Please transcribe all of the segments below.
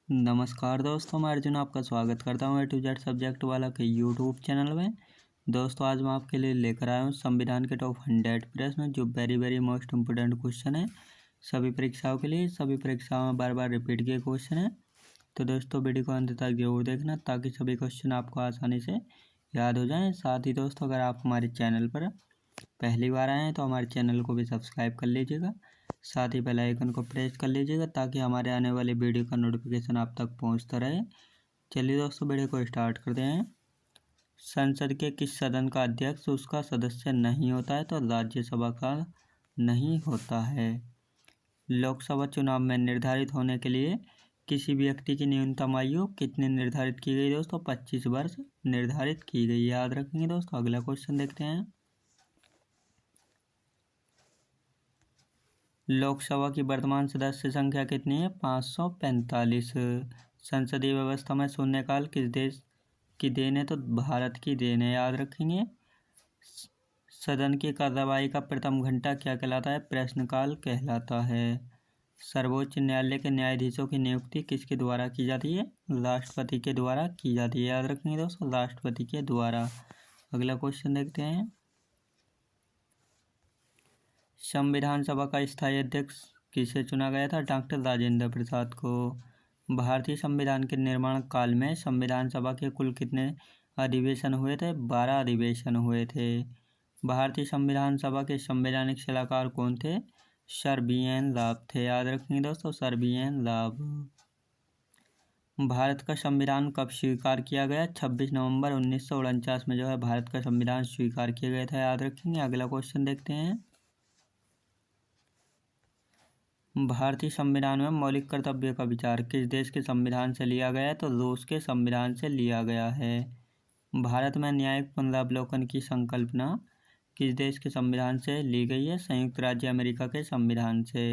नमस्कार दोस्तों, मैं अर्जुन आपका स्वागत करता हूँ ए टू जेड सब्जेक्ट वाला के यूट्यूब चैनल में। दोस्तों, आज मैं आपके लिए लेकर आया हूँ संविधान के टॉप 100 प्रश्न जो वेरी मोस्ट इम्पोर्टेंट क्वेश्चन है सभी परीक्षाओं के लिए। सभी परीक्षाओं में बार बार रिपीट किए क्वेश्चन है, तो दोस्तों वीडियो को अंत तक जरूर देखना ताकि सभी क्वेश्चन आपको आसानी से याद हो जाएँ। साथ ही दोस्तों, अगर आप हमारे चैनल पर पहली बार आए हैं तो हमारे चैनल को भी सब्सक्राइब कर लीजिएगा, साथ ही बेल आइकन को प्रेस कर लीजिएगा ताकि हमारे आने वाली वीडियो का नोटिफिकेशन आप तक पहुंचता रहे। चलिए दोस्तों, वीडियो को स्टार्ट करते हैं। संसद के किस सदन का अध्यक्ष उसका सदस्य नहीं होता है? तो राज्यसभा का नहीं होता है। लोकसभा चुनाव में निर्धारित होने के लिए किसी व्यक्ति की न्यूनतम आयु कितनी निर्धारित की गई? दोस्तों 25 वर्ष निर्धारित की गई, याद रखेंगे दोस्तों। अगला क्वेश्चन देखते हैं। लोकसभा की वर्तमान सदस्य संख्या कितनी है? 545। संसदीय व्यवस्था में शून्यकाल किस देश की देन है? तो भारत की देन है, याद रखेंगे। सदन की कार्यवाही का प्रथम घंटा क्या कहलाता है? प्रश्नकाल कहलाता है। सर्वोच्च न्यायालय के न्यायाधीशों की नियुक्ति किसके द्वारा की जाती है? राष्ट्रपति के द्वारा की जाती है, याद रखेंगे दोस्तों, राष्ट्रपति के द्वारा। अगला क्वेश्चन देखते हैं। संविधान सभा का स्थायी अध्यक्ष किसे चुना गया था? डॉक्टर राजेंद्र प्रसाद को। भारतीय संविधान के निर्माण काल में संविधान सभा के कुल कितने अधिवेशन हुए थे? 12 अधिवेशन हुए थे। भारतीय संविधान सभा के संवैधानिक सलाहकार कौन थे? सर BN राव थे, याद रखेंगे दोस्तों, सर BN राव। भारत का संविधान कब स्वीकार किया गया? 26 नवंबर 1949 में जो है भारत का संविधान स्वीकार किया गया था, याद रखेंगे। अगला क्वेश्चन देखते हैं। भारतीय संविधान में मौलिक कर्तव्य का विचार किस देश के संविधान से लिया गया है? तो रूस के संविधान से लिया गया है। भारत में न्यायिक पुनरावलोकन की संकल्पना किस देश के संविधान से ली गई है? संयुक्त राज्य अमेरिका के संविधान से।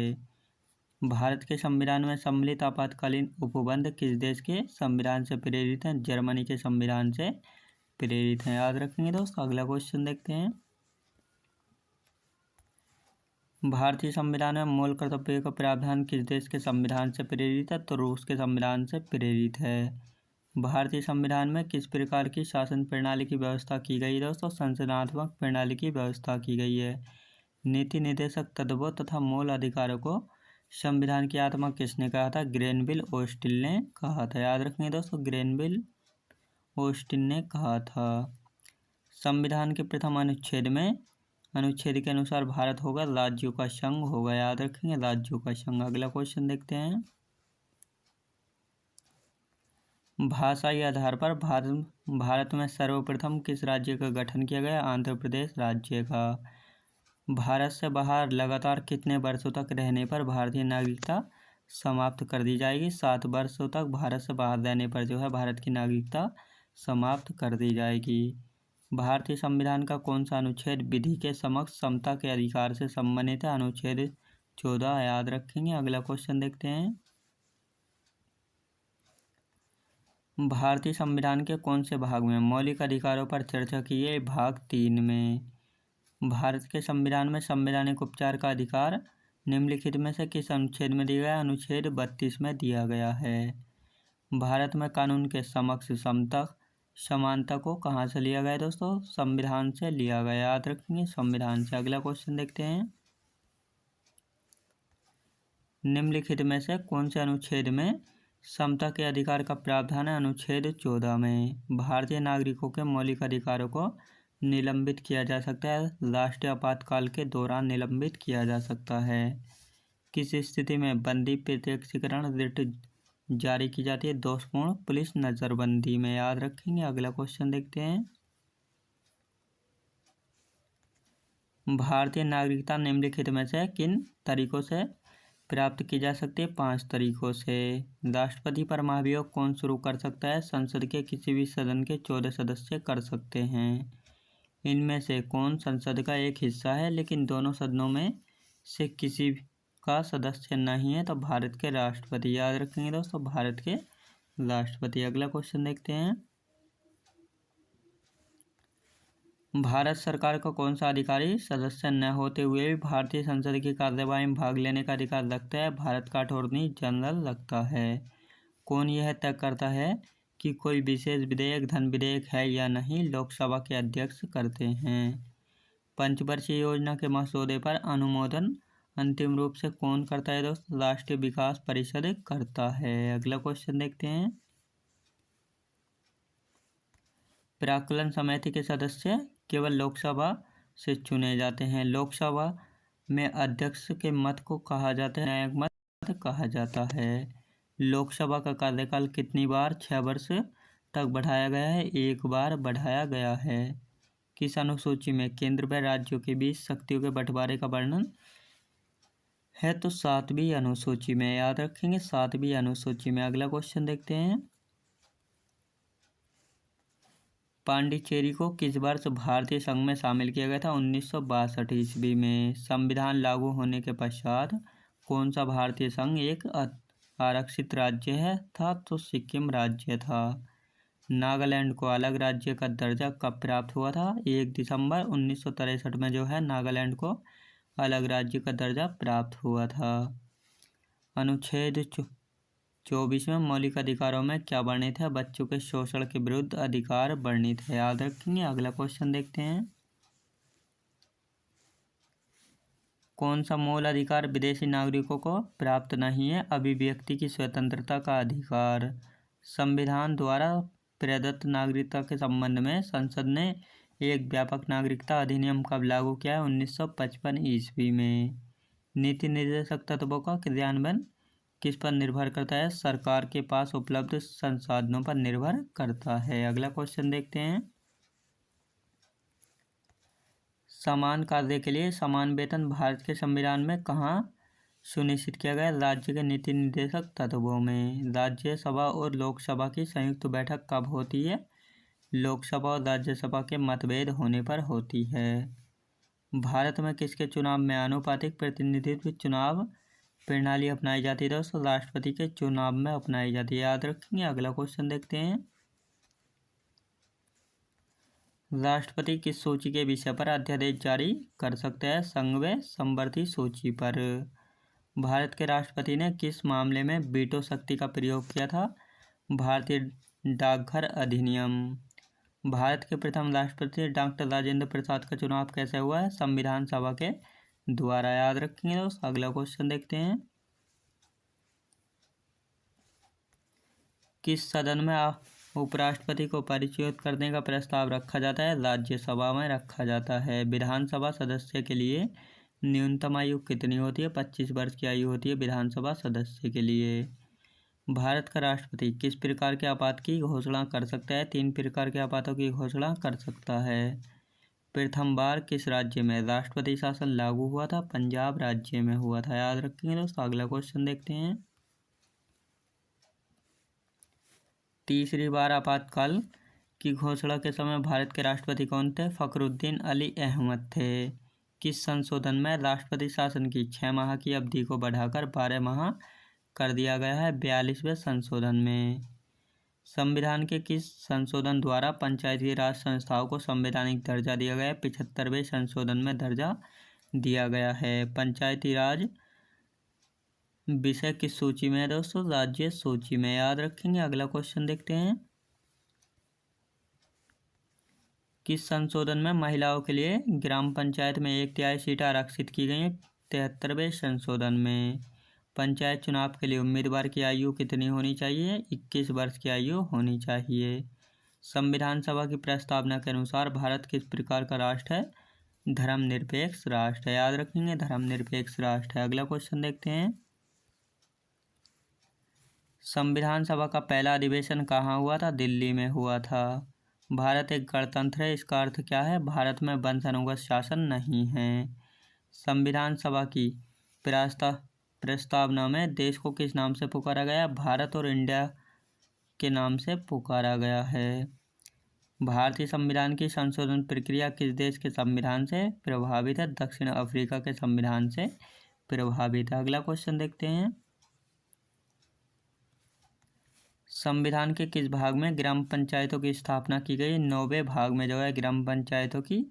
भारत के संविधान में सम्मिलित आपातकालीन उपबंध किस देश के संविधान से प्रेरित हैं? जर्मनी के संविधान से प्रेरित हैं, याद रखेंगे दोस्तों। अगला क्वेश्चन देखते हैं। भारतीय संविधान में मूल कर्तव्य का प्रावधान किस देश के संविधान से प्रेरित है? तो रूस के संविधान से प्रेरित है। भारतीय संविधान में किस प्रकार की शासन प्रणाली की व्यवस्था की गई है? दोस्तों संसदनात्मक प्रणाली की व्यवस्था की गई है। नीति निर्देशक तत्वों तथा मूल अधिकारों को संविधान की आत्मा किसने कहा था? ग्रेनविल ऑस्टिन ने कहा था, याद रखेंगे दोस्तों, ग्रेनविल ऑस्टिन ने कहा था। संविधान के प्रथम अनुच्छेद में अनुच्छेद के अनुसार भारत होगा राज्यों का संघ होगा, याद रखेंगे, राज्यों का संघ। अगला क्वेश्चन देखते हैं। भाषाई आधार पर भारत में सर्वप्रथम किस राज्य का गठन किया गया? आंध्र प्रदेश राज्य का। भारत से बाहर लगातार कितने वर्षों तक रहने पर भारतीय नागरिकता समाप्त कर दी जाएगी? 7 वर्षों तक भारत से बाहर रहने पर जो है भारत की नागरिकता समाप्त कर दी जाएगी। भारतीय संविधान का कौन सा अनुच्छेद विधि के समक्ष समता के अधिकार से संबंधित है? अनुच्छेद 14, याद रखेंगे। अगला क्वेश्चन देखते हैं। भारतीय संविधान के कौन से भाग में मौलिक अधिकारों पर चर्चा की है? भाग 3 में। भारत के संविधान में संवैधानिक उपचार का अधिकार निम्नलिखित में से किस अनुच्छेद में दिया गया? अनुच्छेद 32 में दिया गया है। भारत में कानून के समक्ष समता समानता को कहाँ से लिया गया दोस्तों? संविधान से लिया गया, याद रखेंगे, संविधान से। अगला क्वेश्चन देखते हैं। निम्नलिखित में से कौन से अनुच्छेद में समता के अधिकार का प्रावधान है? अनुच्छेद 14 में। भारतीय नागरिकों के मौलिक अधिकारों को निलंबित किया जा सकता है, राष्ट्रीय आपातकाल के दौरान निलंबित किया जा सकता है। किस स्थिति में बंदी प्रत्यक्षीकरण रिट जारी की जाती है? दोषपूर्ण पुलिस नजरबंदी में, याद रखेंगे। अगला क्वेश्चन देखते हैं। भारतीय नागरिकता निम्नलिखित में से किन तरीकों से प्राप्त की जा सकती है? 5 तरीकों से। राष्ट्रपति पर महाभियोग कौन शुरू कर सकता है? संसद के किसी भी सदन के 14 सदस्य कर सकते हैं। इनमें से कौन संसद का एक हिस्सा है लेकिन दोनों सदनों में से किसी का सदस्य नहीं है? तो भारत के राष्ट्रपति, याद रखेंगे दोस्तों, भारत के राष्ट्रपति। अगला क्वेश्चन देखते हैं। भारत सरकार का कौन सा अधिकारी सदस्य न होते हुए भी भारतीय संसद की कार्यवाही में भाग लेने का अधिकार रखता है? भारत का अटॉर्नी जनरल रखता है। कौन यह तय करता है कि कोई विशेष विधेयक धन विधेयक है या नहीं? लोकसभा के अध्यक्ष करते हैं। पंचवर्षीय योजना के मसौदे पर अनुमोदन अंतिम रूप से कौन करता है दोस्तों? राष्ट्रीय विकास परिषद करता है। अगला क्वेश्चन देखते हैं। प्राक्कलन समिति के सदस्य केवल लोकसभा से चुने जाते हैं। लोकसभा में अध्यक्ष के मत को कहा जाता है न्यायिक मत कहा जाता है। लोकसभा का कार्यकाल कितनी बार 6 वर्ष तक बढ़ाया गया है? 1 बार बढ़ाया गया है। किस अनुसूची में केंद्र व राज्यों के बीच शक्तियों के बंटवारे का वर्णन है? तो 7वीं अनुसूची में। याद रखेंगे 7वीं अनुसूची में। अगला क्वेश्चन देखते हैं। पांडिचेरी को किस वर्ष भारतीय संघ में शामिल किया गया था? 1962 ईस्वी में। संविधान लागू होने के पश्चात कौन सा भारतीय संघ एक आरक्षित राज्य था? तो सिक्किम राज्य था। नागालैंड को अलग राज्य का दर्जा कब प्राप्त हुआ था? 1 दिसंबर 1963 में जो है नागालैंड को अलग राज्य का दर्जा प्राप्त हुआ था। अनुच्छेद 24 में मौलिक अधिकारों में क्या वर्णित है? बच्चों के शोषण के विरुद्ध अधिकार वर्णित है। याद रखेंगे। अगला क्वेश्चन देखते हैं। कौन सा मूल अधिकार विदेशी नागरिकों को प्राप्त नहीं है? अभिव्यक्ति की स्वतंत्रता का अधिकार। संविधान द्वारा प्रदत्त नागरिकता के संबंध में संसद ने एक व्यापक नागरिकता अधिनियम कब लागू किया है? 1955 ईस्वी में। नीति निर्देशक तत्वों का क्रियान्वयन किस पर निर्भर करता है? सरकार के पास उपलब्ध संसाधनों पर निर्भर करता है। अगला क्वेश्चन देखते हैं। समान कार्य के लिए समान वेतन भारत के संविधान में कहाँ सुनिश्चित किया गया? राज्य के नीति निर्देशक तत्वों में। राज्यसभा और लोकसभा की संयुक्त बैठक कब होती है? लोकसभा और राज्यसभा के मतभेद होने पर होती है। भारत में किसके चुनाव में आनुपातिक प्रतिनिधित्व चुनाव प्रणाली अपनाई जाती है? दोस्तों राष्ट्रपति के चुनाव में अपनाई जाती है। याद रखेंगे। अगला क्वेश्चन देखते हैं। राष्ट्रपति किस सूची के विषय पर अध्यादेश जारी कर सकते हैं? संघ व समवर्ती सूची पर। भारत के राष्ट्रपति ने किस मामले में वीटो शक्ति का प्रयोग किया था? भारतीय डाकघर अधिनियम। भारत के प्रथम राष्ट्रपति डॉक्टर राजेंद्र प्रसाद का चुनाव कैसे हुआ है? संविधान सभा के द्वारा। याद रखेंगे दोस्तों। अगला क्वेश्चन देखते हैं। किस सदन में उपराष्ट्रपति को परिचय करने का प्रस्ताव रखा जाता है? राज्यसभा में रखा जाता है। विधानसभा सदस्य के लिए न्यूनतम आयु कितनी होती है? 25 वर्ष की आयु होती है विधानसभा सदस्य के लिए। भारत का राष्ट्रपति किस प्रकार के आपात की घोषणा कर सकता है? 3 प्रकार के आपातों की घोषणा कर सकता है। प्रथम बार किस राज्य में राष्ट्रपति शासन लागू हुआ था? पंजाब राज्य में हुआ था। याद रखेंगे दोस्तों। अगला क्वेश्चन देखते हैं। तीसरी बार आपातकाल की घोषणा के समय भारत के राष्ट्रपति कौन थे? फखरुद्दीन अली अहमद थे। किस संशोधन में राष्ट्रपति शासन की 6 माह की अवधि को बढ़ाकर 12 माह कर दिया गया है? 42वें संशोधन में। संविधान के किस संशोधन द्वारा पंचायती राज संस्थाओं को संवैधानिक दर्जा दिया गया है? 75वें संशोधन में दर्जा दिया गया है। पंचायती राज विषय किस सूची में है दोस्तों? राज्य सूची में। याद रखेंगे। अगला क्वेश्चन देखते हैं। किस संशोधन में महिलाओं के लिए ग्राम पंचायत में 1/3 सीटें आरक्षित की गई हैं? 73वें संशोधन में। पंचायत चुनाव के लिए उम्मीदवार की आयु कितनी होनी चाहिए? 21 वर्ष की आयु होनी चाहिए। संविधान सभा की प्रस्तावना के अनुसार भारत किस प्रकार का राष्ट्र है? धर्मनिरपेक्ष राष्ट्र है। याद रखेंगे। धर्मनिरपेक्ष राष्ट्र है। अगला क्वेश्चन देखते हैं। संविधान सभा का पहला अधिवेशन कहाँ हुआ था? दिल्ली में हुआ था। भारत एक गणतंत्र है, इसका अर्थ क्या है? भारत में वंशानुगत शासन नहीं है। संविधान सभा की प्रस्तावना में देश को किस नाम से पुकारा गया? भारत और इंडिया के नाम से पुकारा गया है। भारतीय संविधान की संशोधन प्रक्रिया किस देश के संविधान से प्रभावित है? दक्षिण अफ्रीका के संविधान से प्रभावित है। अगला क्वेश्चन देखते हैं। संविधान के किस भाग में ग्राम पंचायतों की स्थापना की गई? 9वें भाग में जो है ग्राम पंचायतों की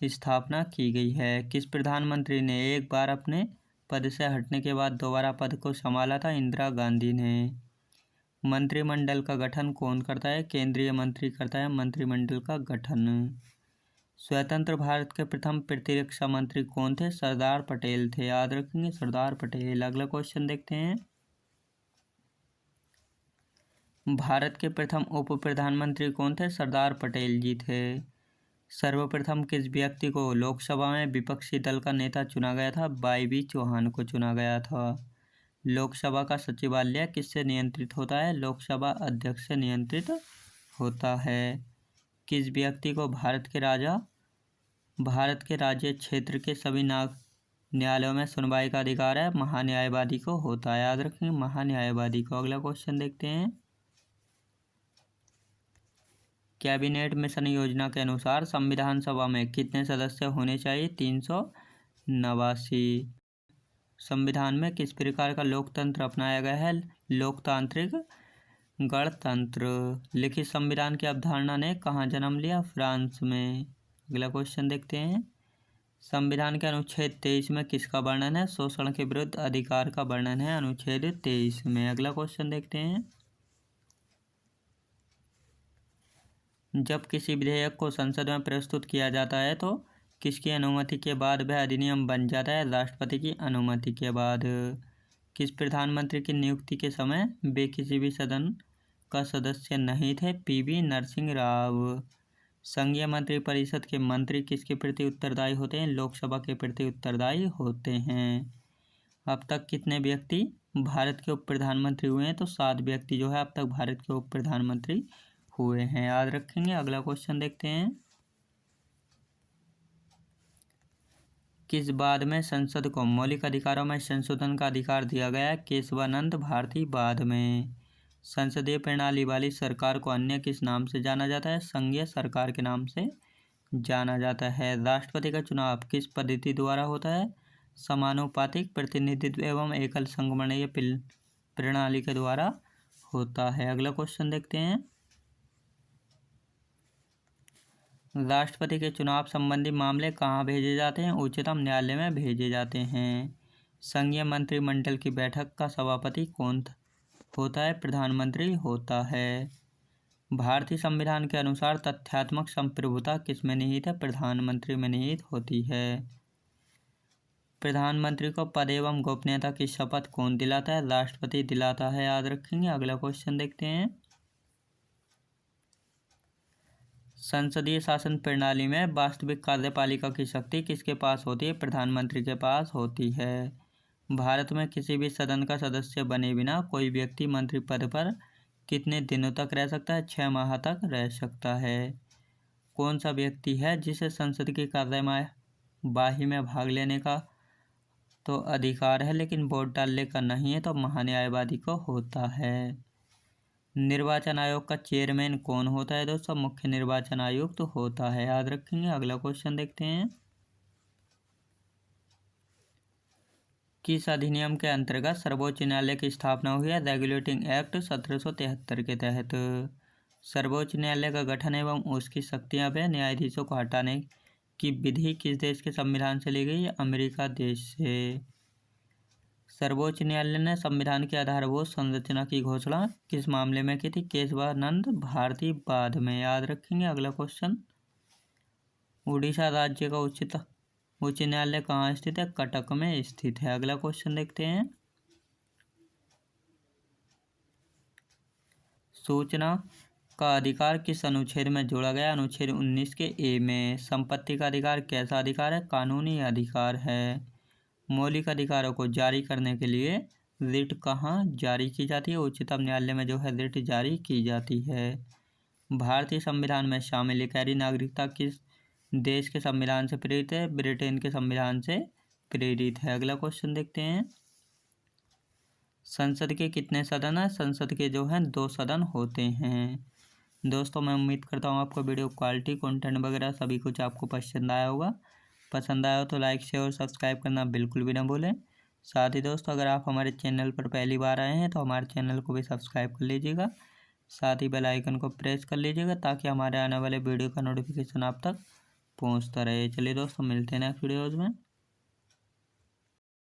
स्थापना की गई है। किस प्रधानमंत्री ने एक बार अपने पद से हटने के बाद दोबारा पद को संभाला था? इंदिरा गांधी ने। मंत्रिमंडल का गठन कौन करता है? केंद्रीय मंत्री करता है मंत्रिमंडल का गठन। स्वतंत्र भारत के प्रथम प्रतिरक्षा मंत्री कौन थे? सरदार पटेल थे, याद रखेंगे सरदार पटेल। अगला क्वेश्चन देखते हैं। भारत के प्रथम उप प्रधानमंत्री कौन थे? सरदार पटेल जी थे। सर्वप्रथम किस व्यक्ति को लोकसभा में विपक्षी दल का नेता चुना गया था? वाई चौहान को चुना गया था। लोकसभा का सचिवालय किससे नियंत्रित होता है? लोकसभा अध्यक्ष से नियंत्रित होता है। किस व्यक्ति को भारत के राज्य क्षेत्र के सभी न्यायालयों में सुनवाई का अधिकार है? महान्यायवादी को होता है, याद रखेंगे महान्यायवादी को। अगला क्वेश्चन देखते हैं। कैबिनेट मिशन योजना के अनुसार संविधान सभा में कितने सदस्य होने चाहिए? 389। संविधान में किस प्रकार का लोकतंत्र अपनाया गया है? लोकतांत्रिक गणतंत्र। लिखित संविधान की अवधारणा ने कहाँ जन्म लिया? फ्रांस में। अगला क्वेश्चन देखते हैं। संविधान के अनुच्छेद 23 में किसका वर्णन है? शोषण के विरुद्ध अधिकार का वर्णन है अनुच्छेद 23 में। अगला क्वेश्चन देखते हैं। जब किसी विधेयक को संसद में प्रस्तुत किया जाता है तो किसकी अनुमति के बाद वह अधिनियम बन जाता है? राष्ट्रपति की अनुमति के बाद। किस प्रधानमंत्री की नियुक्ति के समय वे किसी भी सदन का सदस्य नहीं थे? पीवी नरसिंह राव। संघीय मंत्रिपरिषद के मंत्री किसके प्रति उत्तरदायी होते हैं? लोकसभा के प्रति उत्तरदायी होते हैं। अब तक कितने व्यक्ति भारत के उप प्रधानमंत्री हुए हैं? तो 7 व्यक्ति जो है अब तक भारत के उप प्रधानमंत्री हुए हैं, याद रखेंगे। अगला क्वेश्चन देखते हैं। किस बाद में संसद को मौलिक अधिकारों में संशोधन का अधिकार दिया गया है? केशवानंद भारती बाद में। संसदीय प्रणाली वाली सरकार को अन्य किस नाम से जाना जाता है? संघीय सरकार के नाम से जाना जाता है। राष्ट्रपति का चुनाव किस पद्धति द्वारा होता है? समानुपातिक प्रतिनिधित्व एवं एकल संगमणीय प्रणाली के द्वारा होता है। अगला क्वेश्चन देखते हैं। राष्ट्रपति के चुनाव संबंधी मामले कहाँ भेजे जाते हैं? उच्चतम न्यायालय में भेजे जाते हैं। संघीय मंत्रिमंडल की बैठक का सभापति कौन होता है? प्रधानमंत्री होता है। भारतीय संविधान के अनुसार तथ्यात्मक संप्रभुता किस में निहित है? प्रधानमंत्री में निहित होती है। प्रधानमंत्री को पद एवं गोपनीयता की शपथ कौन दिलाता है? राष्ट्रपति दिलाता है, याद रखेंगे। अगला क्वेश्चन देखते हैं। संसदीय शासन प्रणाली में वास्तविक कार्यपालिका की शक्ति किसके पास होती है? प्रधानमंत्री के पास होती है। भारत में किसी भी सदन का सदस्य बने बिना कोई व्यक्ति मंत्री पद पर कितने दिनों तक रह सकता है? 6 माह तक रह सकता है। कौन सा व्यक्ति है जिसे संसद की कार्यवाही में भाग लेने का तो अधिकार है लेकिन वोट डालने का नहीं है? तो महान्यायवादी को होता है। निर्वाचन आयोग का चेयरमैन कौन होता है? दोस्तों मुख्य निर्वाचन आयुक्त होता है, याद रखेंगे। अगला क्वेश्चन देखते हैं। किस अधिनियम के अंतर्गत सर्वोच्च न्यायालय की स्थापना हुई है? रेगुलेटिंग एक्ट 1773 के तहत। सर्वोच्च न्यायालय का गठन एवं उसकी शक्तियां व न्यायाधीशों को हटाने की विधि किस देश के संविधान से ली गई है? अमेरिका देश से। सर्वोच्च न्यायालय ने संविधान की आधारभूत संरचना की घोषणा किस मामले में की थी? केशवानंद भारती बाद में, याद रखेंगे। अगला क्वेश्चन। उड़ीसा राज्य का उच्च न्यायालय कहाँ स्थित है? कटक में स्थित है। अगला क्वेश्चन देखते हैं। सूचना का अधिकार किस अनुच्छेद में जोड़ा गया? अनुच्छेद 19 के ए में। संपत्ति का अधिकार कैसा अधिकार है? कानूनी अधिकार है। मौलिक अधिकारों को जारी करने के लिए रिट कहाँ जारी की जाती है? उच्चतम न्यायालय में जो है रिट जारी की जाती है। भारतीय संविधान में शामिल गैर नागरिकता किस देश के संविधान से प्रेरित है? ब्रिटेन के संविधान से प्रेरित है। अगला क्वेश्चन देखते हैं। संसद के कितने सदन हैं? संसद के जो हैं 2 सदन होते हैं। दोस्तों मैं उम्मीद करता हूँ आपको वीडियो क्वालिटी कंटेंट वगैरह सभी कुछ आपको पसंद आया होगा। पसंद आया हो तो लाइक शेयर और सब्सक्राइब करना बिल्कुल भी ना भूलें। साथ ही दोस्तों अगर आप हमारे चैनल पर पहली बार आए हैं तो हमारे चैनल को भी सब्सक्राइब कर लीजिएगा। साथ ही बेल आइकन को प्रेस कर लीजिएगा ताकि हमारे आने वाले वीडियो का नोटिफिकेशन आप तक पहुंचता रहे। चलिए दोस्तों मिलते हैं नेक्स्ट वीडियोज़ में।